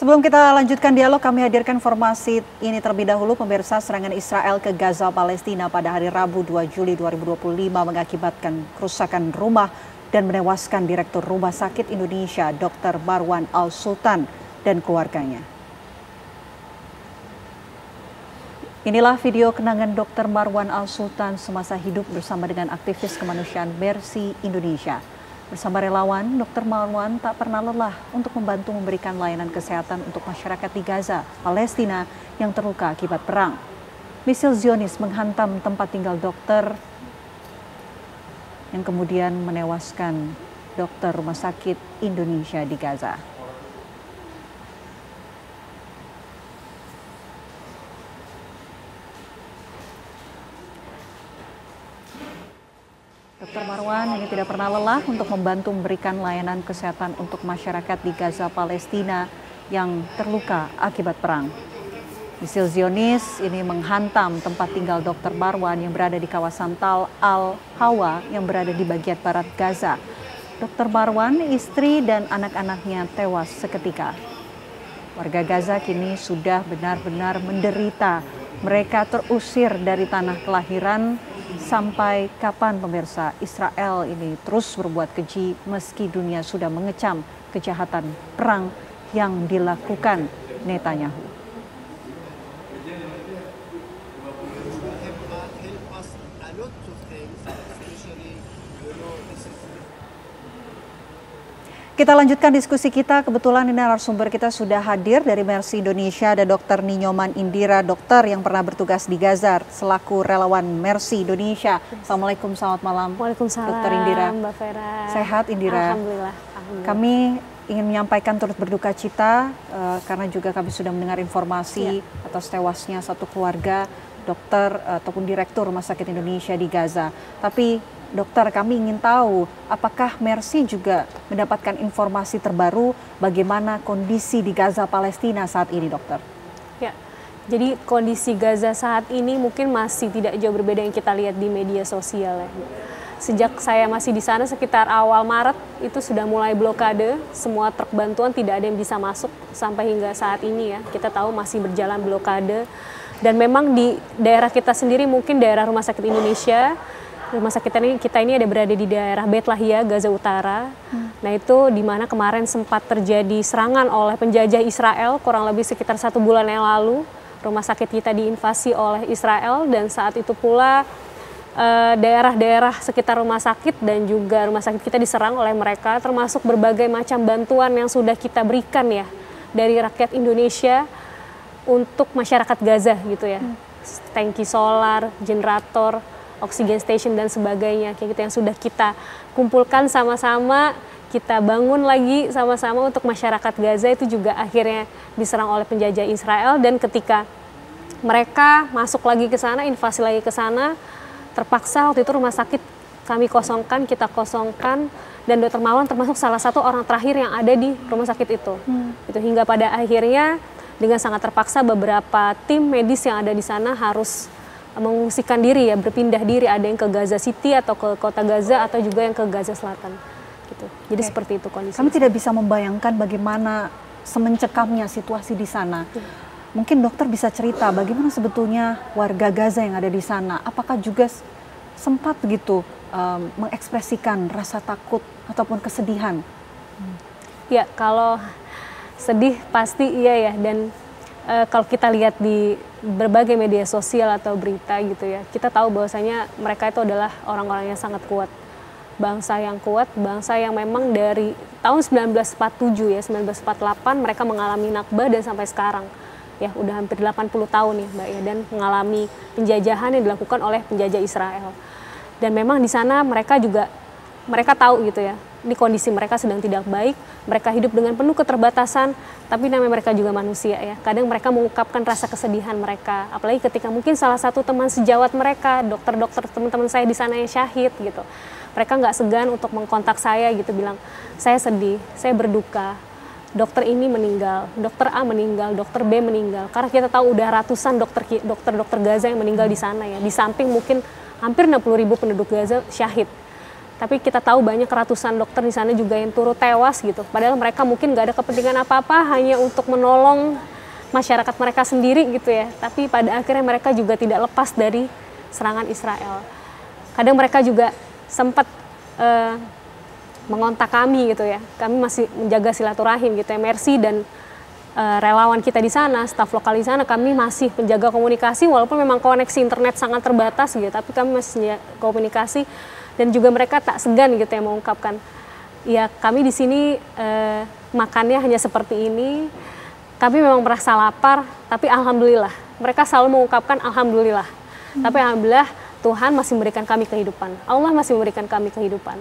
Sebelum kita lanjutkan dialog, kami hadirkan informasi ini terlebih dahulu. Pemirsa, serangan Israel ke Gaza, Palestina pada hari Rabu 2 Juli 2025 mengakibatkan kerusakan rumah dan menewaskan Direktur Rumah Sakit Indonesia, Dr. Marwan Al-Sultan dan keluarganya. Inilah video kenangan Dr. Marwan Al-Sultan semasa hidup bersama dengan aktivis kemanusiaan Mercy Indonesia. Bersama relawan, Dr. Marwan tak pernah lelah untuk membantu memberikan layanan kesehatan untuk masyarakat di Gaza, Palestina yang terluka akibat perang. Misil Zionis menghantam tempat tinggal dokter yang kemudian menewaskan dokter Rumah Sakit Indonesia di Gaza. Dr. Marwan ini tidak pernah lelah untuk membantu memberikan layanan kesehatan untuk masyarakat di Gaza, Palestina yang terluka akibat perang. Misil Zionis ini menghantam tempat tinggal Dr. Marwan yang berada di kawasan Tal Al-Hawa yang berada di bagian barat Gaza. Dr. Marwan, istri dan anak-anaknya tewas seketika. Warga Gaza kini sudah benar-benar menderita. Mereka terusir dari tanah kelahiran. Sampai kapan pemirsa, Israel ini terus berbuat keji meski dunia sudah mengecam kejahatan perang yang dilakukan Netanyahu. Kita lanjutkan diskusi kita. Kebetulan ini narasumber kita sudah hadir dari Mercy Indonesia, ada Dr. Ninyoman Indira, dokter yang pernah bertugas di Gaza selaku relawan Mercy Indonesia. Assalamualaikum, selamat malam. Waalaikumsalam, Dr. Indira. Mbak Vera. Sehat, Indira? Alhamdulillah. Kami ingin menyampaikan turut berduka cita karena juga kami sudah mendengar informasi atas tewasnya satu keluarga dokter ataupun direktur Rumah Sakit Indonesia di Gaza. Tapi dokter, kami ingin tahu apakah Mercy juga mendapatkan informasi terbaru bagaimana kondisi di Gaza, Palestina saat ini, dokter? Ya, jadi kondisi Gaza saat ini mungkin masih tidak jauh berbeda yang kita lihat di media sosial ya. Sejak saya masih di sana sekitar awal Maret itu sudah mulai blokade, semua truk bantuan tidak ada yang bisa masuk sampai hingga saat ini ya. Kita tahu masih berjalan blokade dan memang di daerah kita sendiri mungkin daerah Rumah Sakit Indonesia, Rumah sakit kita ini ada berada di daerah Beit Lahia, Gaza Utara. Nah itu di mana kemarin sempat terjadi serangan oleh penjajah Israel kurang lebih sekitar 1 bulan yang lalu. Rumah sakit kita diinvasi oleh Israel dan saat itu pula daerah-daerah sekitar rumah sakit dan juga rumah sakit kita diserang oleh mereka, termasuk berbagai macam bantuan yang sudah kita berikan ya dari rakyat Indonesia untuk masyarakat Gaza gitu ya. Tangki solar, generator, oksigen station dan sebagainya, kayak gitu yang sudah kita kumpulkan sama-sama, kita bangun lagi sama-sama untuk masyarakat Gaza itu juga akhirnya diserang oleh penjajah Israel dan ketika mereka masuk lagi ke sana, invasi lagi ke sana, terpaksa waktu itu rumah sakit kami kosongkan, kita kosongkan dan Dr. Marwan termasuk salah satu orang terakhir yang ada di rumah sakit itu. Itu hingga pada akhirnya dengan sangat terpaksa beberapa tim medis yang ada di sana harus mengungsikan diri ya, berpindah diri, ada yang ke Gaza City atau ke kota Gaza atau juga yang ke Gaza Selatan gitu. Jadi seperti itu kondisi. Kami tidak bisa membayangkan bagaimana semencekamnya situasi di sana. Mungkin dokter bisa cerita bagaimana sebetulnya warga Gaza yang ada di sana, apakah juga sempat begitu mengekspresikan rasa takut ataupun kesedihan? Ya, kalau sedih pasti iya ya, dan kalau kita lihat di berbagai media sosial atau berita gitu ya, kita tahu bahwasanya mereka itu adalah orang-orang yang sangat kuat. Bangsa yang kuat, bangsa yang memang dari tahun 1947 ya, 1948 mereka mengalami Nakba dan sampai sekarang. Ya, udah hampir 80 tahun ya Mbak ya, dan mengalami penjajahan yang dilakukan oleh penjajah Israel. Dan memang di sana mereka tahu gitu ya, ini kondisi mereka sedang tidak baik, mereka hidup dengan penuh keterbatasan, tapi namanya mereka juga manusia ya. Kadang mereka mengungkapkan rasa kesedihan mereka, apalagi ketika mungkin salah satu teman sejawat mereka, dokter-dokter teman-teman saya di sana yang syahid gitu. Mereka nggak segan untuk mengkontak saya gitu, bilang, saya sedih, saya berduka, dokter ini meninggal, dokter A meninggal, dokter B meninggal. Karena kita tahu udah ratusan dokter Gaza yang meninggal di sana ya, di samping mungkin hampir 60.000 penduduk Gaza syahid. Tapi kita tahu banyak ratusan dokter di sana juga yang turut tewas gitu. Padahal mereka mungkin nggak ada kepentingan apa-apa, hanya untuk menolong masyarakat mereka sendiri gitu ya. Tapi pada akhirnya mereka juga tidak lepas dari serangan Israel. Kadang mereka juga sempat mengontak kami gitu ya. Kami masih menjaga silaturahim gitu ya. Mercy dan relawan kita di sana, staf lokal di sana, kami masih menjaga komunikasi walaupun memang koneksi internet sangat terbatas gitu. Tapi kami masih komunikasi. Dan juga mereka tak segan gitu ya mengungkapkan, ya kami di sini makannya hanya seperti ini, kami memang merasa lapar, tapi alhamdulillah. Mereka selalu mengungkapkan alhamdulillah. Tapi alhamdulillah Tuhan masih memberikan kami kehidupan. Allah masih memberikan kami kehidupan.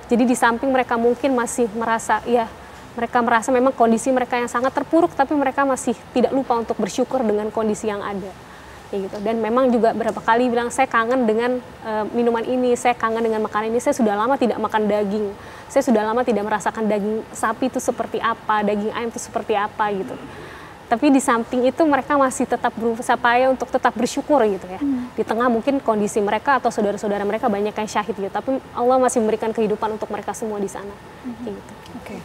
Jadi di samping mereka mungkin masih merasa, ya mereka merasa memang kondisi mereka yang sangat terpuruk, tapi mereka masih tidak lupa untuk bersyukur dengan kondisi yang ada. Ya gitu. Dan memang juga berapa kali bilang saya kangen dengan minuman ini, saya kangen dengan makanan ini, saya sudah lama tidak makan daging, saya sudah lama tidak merasakan daging sapi itu seperti apa, daging ayam itu seperti apa gitu. Tapi di samping itu mereka masih tetap berusaha payah untuk tetap bersyukur gitu ya. Di tengah mungkin kondisi mereka atau saudara-saudara mereka banyak yang syahid gitu, tapi Allah masih memberikan kehidupan untuk mereka semua di sana. Gitu. Oke.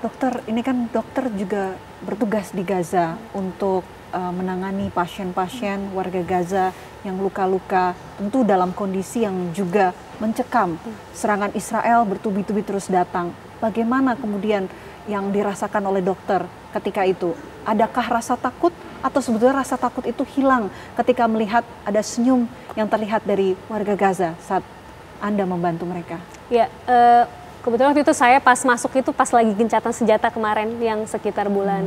Dokter, ini kan dokter juga bertugas di Gaza untuk menangani pasien-pasien warga Gaza yang luka-luka, tentu dalam kondisi yang juga mencekam. Serangan Israel bertubi-tubi terus datang. Bagaimana kemudian yang dirasakan oleh dokter ketika itu? Adakah rasa takut atau sebetulnya rasa takut itu hilang ketika melihat ada senyum yang terlihat dari warga Gaza saat Anda membantu mereka? Ya, kebetulan waktu itu saya pas masuk itu pas lagi gencatan senjata kemarin yang sekitar bulan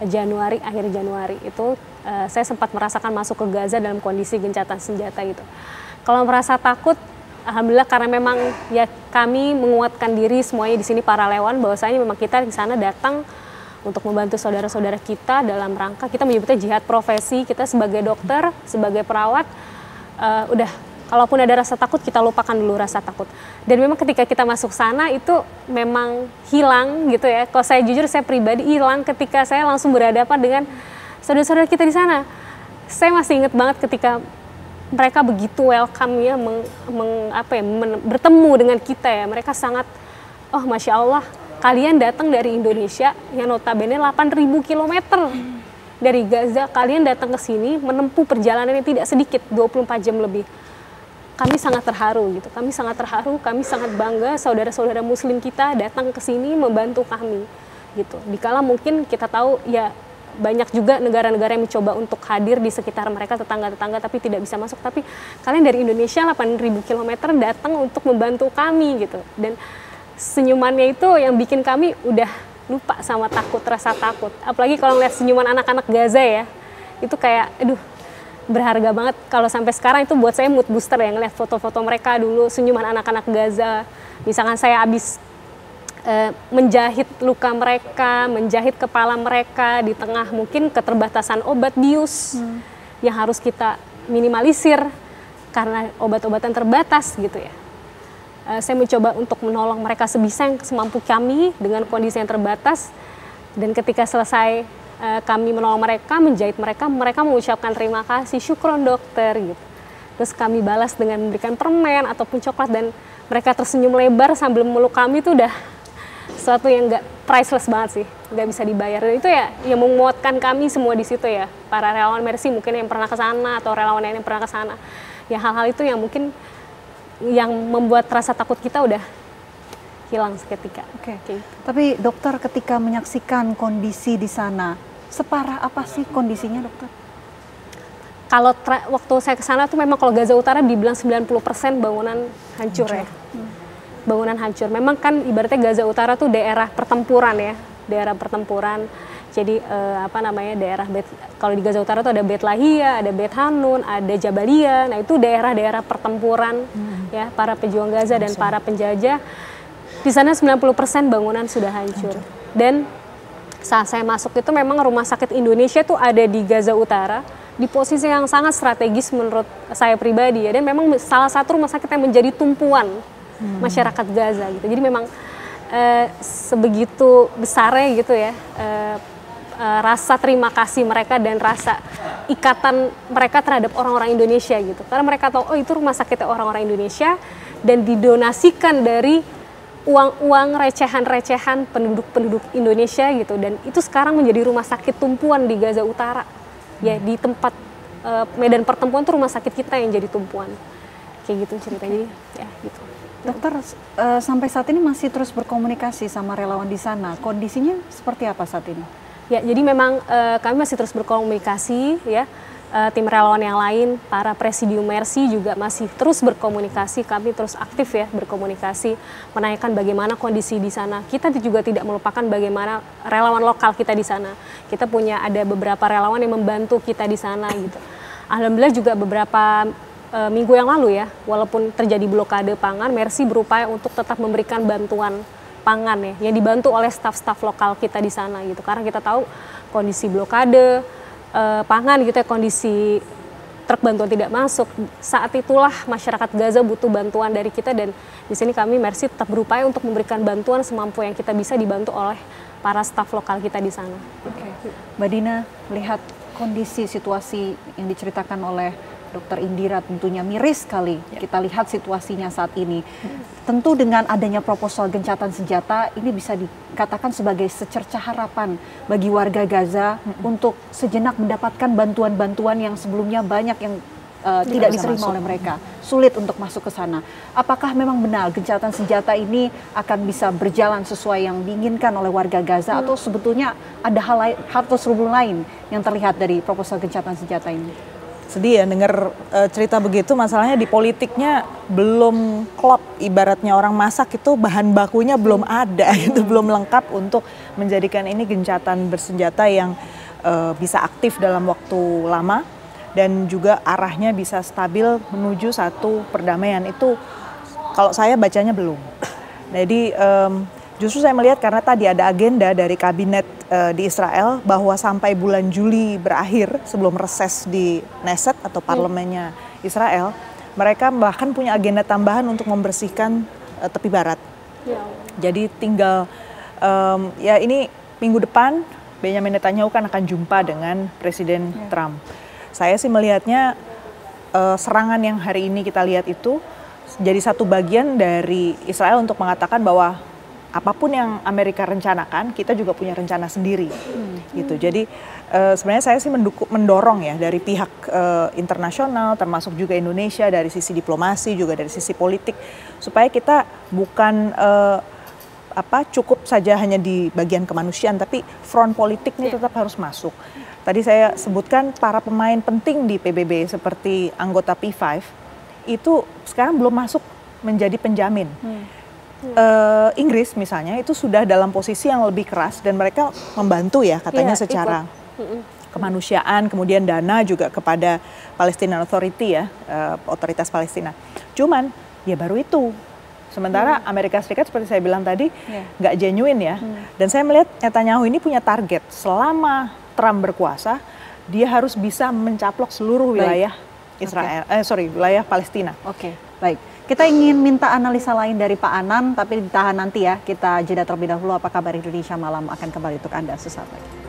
Januari, akhir Januari itu saya sempat merasakan masuk ke Gaza dalam kondisi gencatan senjata gitu. Kalau merasa takut, alhamdulillah karena memang ya kami menguatkan diri semuanya di sini para relawan bahwasanya memang kita di sana datang untuk membantu saudara-saudara kita dalam rangka kita menyebutnya jihad profesi. Kita sebagai dokter, sebagai perawat udah kalaupun ada rasa takut kita lupakan dulu rasa takut. Dan memang ketika kita masuk sana itu memang hilang gitu ya. Kalau saya jujur saya pribadi hilang ketika saya langsung berhadapan dengan saudara-saudara kita di sana. Saya masih ingat banget ketika mereka begitu welcome ya, bertemu dengan kita ya. Mereka sangat, oh Masya Allah, kalian datang dari Indonesia yang notabene 8.000 kilometer dari Gaza. Kalian datang ke sini menempuh perjalanan yang tidak sedikit, 24 jam lebih. Kami sangat terharu gitu, kami sangat bangga saudara-saudara muslim kita datang ke sini membantu kami gitu. Dikala mungkin kita tahu ya banyak juga negara-negara yang mencoba untuk hadir di sekitar mereka, tetangga-tetangga, tapi tidak bisa masuk. Tapi kalian dari Indonesia 8.000 km datang untuk membantu kami gitu. Dan senyumannya itu yang bikin kami udah lupa sama rasa takut. Apalagi kalau ngeliat senyuman anak-anak Gaza ya, itu kayak aduh, berharga banget. Kalau sampai sekarang itu buat saya mood booster ya, ngeliat foto-foto mereka dulu, senyuman anak-anak Gaza. Misalkan saya habis menjahit luka mereka, menjahit kepala mereka di tengah mungkin keterbatasan obat bius yang harus kita minimalisir karena obat-obatan terbatas gitu ya. Saya mencoba untuk menolong mereka sebisa yang semampu kami dengan kondisi yang terbatas. Dan ketika selesai kami menolong mereka, menjahit mereka, mereka mengucapkan terima kasih, syukron dokter gitu. Terus kami balas dengan memberikan permen ataupun coklat dan mereka tersenyum lebar sambil memeluk kami. Itu udah sesuatu yang nggak priceless banget sih, nggak bisa dibayar. Dan itu ya yang menguatkan kami semua di situ ya, para relawan Mercy mungkin yang pernah ke sana atau relawan lain yang pernah ke sana. Ya hal-hal itu yang mungkin yang membuat rasa takut kita udah hilang seketika. Oke. Tapi dokter ketika menyaksikan kondisi di sana, separah apa sih kondisinya dokter? Kalau waktu saya ke sana tuh memang kalau Gaza Utara dibilang 90% bangunan hancur ya. Bangunan hancur. Memang kan ibaratnya Gaza Utara tuh daerah pertempuran ya, daerah pertempuran. Jadi daerah kalau di Gaza Utara tuh ada Beit Lahia, ada Beit Hanun, ada Jabalia. Nah itu daerah-daerah pertempuran ya para pejuang Gaza dan para penjajah. Di sana 90% bangunan sudah hancur. Dan saat saya masuk itu memang rumah sakit Indonesia tuh ada di Gaza Utara di posisi yang sangat strategis menurut saya pribadi ya. Dan memang salah satu rumah sakit yang menjadi tumpuan masyarakat Gaza gitu. Jadi memang sebegitu besarnya gitu ya rasa terima kasih mereka dan rasa ikatan mereka terhadap orang-orang Indonesia gitu. Karena mereka tahu oh itu rumah sakitnya orang-orang Indonesia dan didonasikan dari uang-uang recehan-recehan penduduk-penduduk Indonesia gitu, dan itu sekarang menjadi rumah sakit tumpuan di Gaza Utara. Ya, di tempat medan pertempuran tuh rumah sakit kita yang jadi tumpuan. Kayak gitu ceritanya. Ya, gitu. Dokter, sampai saat ini masih terus berkomunikasi sama relawan di sana. Kondisinya seperti apa saat ini? Ya, jadi memang kami masih terus berkomunikasi ya. Tim relawan yang lain, para presidium Mercy juga masih terus berkomunikasi, kami terus aktif ya berkomunikasi, menanyakan bagaimana kondisi di sana. Kita juga tidak melupakan bagaimana relawan lokal kita di sana. Kita punya ada beberapa relawan yang membantu kita di sana gitu. Alhamdulillah juga beberapa minggu yang lalu ya, walaupun terjadi blokade pangan, Mercy berupaya untuk tetap memberikan bantuan pangan ya, yang dibantu oleh staf-staf lokal kita di sana gitu. Karena kita tahu kondisi blokade pangan gitu ya, kondisi truk bantuan tidak masuk, saat itulah masyarakat Gaza butuh bantuan dari kita, dan di sini kami Mercy tetap berupaya untuk memberikan bantuan semampu yang kita bisa, dibantu oleh para staf lokal kita di sana. Oke. Mbak Dina, melihat kondisi situasi yang diceritakan oleh Dokter Indira tentunya miris sekali. Kita lihat situasinya saat ini. Tentu dengan adanya proposal gencatan senjata ini bisa dikatakan sebagai secercah harapan bagi warga Gaza untuk sejenak mendapatkan bantuan-bantuan yang sebelumnya banyak yang tidak diterima oleh mereka. Sulit untuk masuk ke sana. Apakah memang benar gencatan senjata ini akan bisa berjalan sesuai yang diinginkan oleh warga Gaza, atau sebetulnya ada hal terselubung lain yang terlihat dari proposal gencatan senjata ini? Sedih ya dengar cerita begitu. Masalahnya di politiknya belum klop, ibaratnya orang masak itu bahan bakunya belum ada gitu, belum lengkap untuk menjadikan ini gencatan bersenjata yang bisa aktif dalam waktu lama dan juga arahnya bisa stabil menuju satu perdamaian. Itu kalau saya bacanya belum. Jadi justru saya melihat karena tadi ada agenda dari kabinet di Israel bahwa sampai bulan Juli berakhir sebelum reses di Knesset atau parlemennya Israel, mereka bahkan punya agenda tambahan untuk membersihkan tepi barat. Jadi tinggal ya ini minggu depan Benjamin Netanyahu kan akan jumpa dengan Presiden Trump. Saya sih melihatnya serangan yang hari ini kita lihat itu jadi satu bagian dari Israel untuk mengatakan bahwa apapun yang Amerika rencanakan, kita juga punya rencana sendiri, gitu. Jadi sebenarnya saya sih mendorong ya dari pihak internasional, termasuk juga Indonesia dari sisi diplomasi, juga dari sisi politik, supaya kita bukan cukup saja hanya di bagian kemanusiaan, tapi front politik ini tetap harus masuk. Tadi saya sebutkan para pemain penting di PBB seperti anggota P5 itu sekarang belum masuk menjadi penjamin. Inggris misalnya itu sudah dalam posisi yang lebih keras dan mereka membantu ya katanya secara kemanusiaan, kemudian dana juga kepada Palestinian Authority ya, otoritas Palestina. Cuman ya baru itu. Sementara Amerika Serikat seperti saya bilang tadi nggak genuine ya. Dan saya melihat Netanyahu ini punya target selama Trump berkuasa, dia harus bisa mencaplok seluruh wilayah Israel, wilayah Palestina. Oke, baik. Kita ingin minta analisa lain dari Pak Anan, tapi ditahan nanti ya. Kita jeda terlebih dahulu. Apa kabar Indonesia Malam akan kembali untuk Anda sesaat lagi.